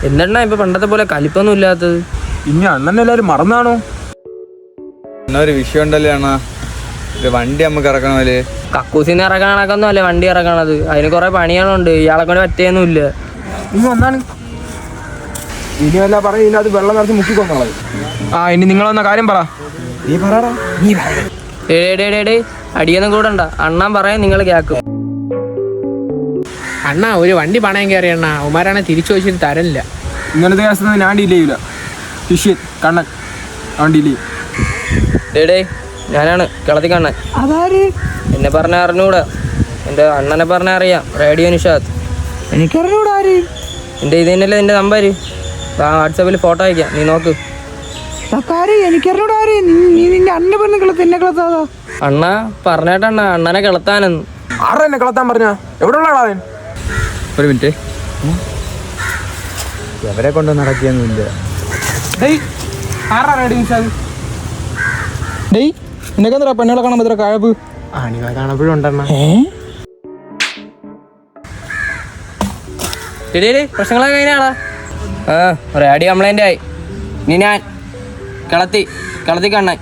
എന്തെണ്ണ ഇപ്പൊ പണ്ടത്തെ പോലെ കലിപ്പൊന്നും ഇല്ലാത്തത്? ഇനി അണ്ണനെ എല്ലാവരും മറന്നാണോ? ഒരു വിഷയം ഉണ്ടല്ലോ അണ്ണാ, ഒരു വണ്ടി നമുക്ക് ഇറക്കണമല്ലേ? കക്കൂസിന്ന് ഇറക്കാൻ കണക്കൊന്നും അല്ലേ വണ്ടി ഇറക്കണത്. അതിന് കുറെ പണികളുണ്ട്. ഇയാളെ കൊണ്ട് പറ്റിയൊന്നും ഇല്ല. ഇനി ഒന്നാണ് ഇനി വല്ല പറയും ഇതിനകത്ത് വെള്ളം നിറച്ച് മുക്കിക്കൊന്നുള്ളത്. ഇനി നിങ്ങളൊന്ന കാര്യം പറ. നീ പറടാ. ഡേ അടിയൊന്നും കൂടണ്ട. അണ്ണാൻ പറയാൻ നിങ്ങൾ കേക്കും. അണ്ണാ ഒരു വണ്ടി പണയം കയറി അണ്ണാ, ഉമാരാണെ തിരിച്ചു വെച്ചിട്ട് തരണില്ല. ഇങ്ങനത്തെ കേസൊന്നും ഞാൻ ഡീൽ ചെയ്യൂല. ശിഷ്യൻ കണ്ണൻ അവൻ ഡീൽ ചെയ്യും. ഡേ ഞാനാണ് കളത്തി കണ്ണൻ. അതാര്? എന്നെ പറഞ്ഞ അറിഞ്ഞൂടാ. എൻ്റെ അണ്ണനെ പറഞ്ഞ അറിയാം, റേഡിയോ നിഷാദ്. എനിക്കറിഞ്ഞൂടാ ആര്. എൻ്റെ ഇത് തന്നെയല്ലേ എൻ്റെ നമ്പര്. വാട്സാപ്പിൽ ഫോട്ടോ അയക്കാം, നീ നോക്ക്. എനിക്കറിഞ്ഞൂടാ ആര്. നീ നിന്റെ അണ്ണ പെണ്ണ് കളത്ത് എന്നെ കളത്താതാ. അണ്ണ പറഞ്ഞേട്ടണ്ണ അണ്ണനെ കളത്താനെന്ന്. ആരുടെ എന്നെ കളത്താൻ പറഞ്ഞ? എവിടെ ഉള്ളടാ അവൻ? ഒരു മിനിറ്റ്, എവരെ കൊണ്ട് നടക്കിയൊന്നുമില്ല. നിനക്കെന്താ പെണ്ണുകളെ കാണാൻ പറ്റുന്ന കഴപ്പ്? ആണിവ കാണപ്പോഴും ഉണ്ടെണ്ണ. പ്രശ്നങ്ങളൊക്കെ എങ്ങനെയാടാ? റേഡിയോ കംപ്ലൈൻ്റ് ആയി. ഇനി ഞാൻ കളത്തി കണ്ണൻ.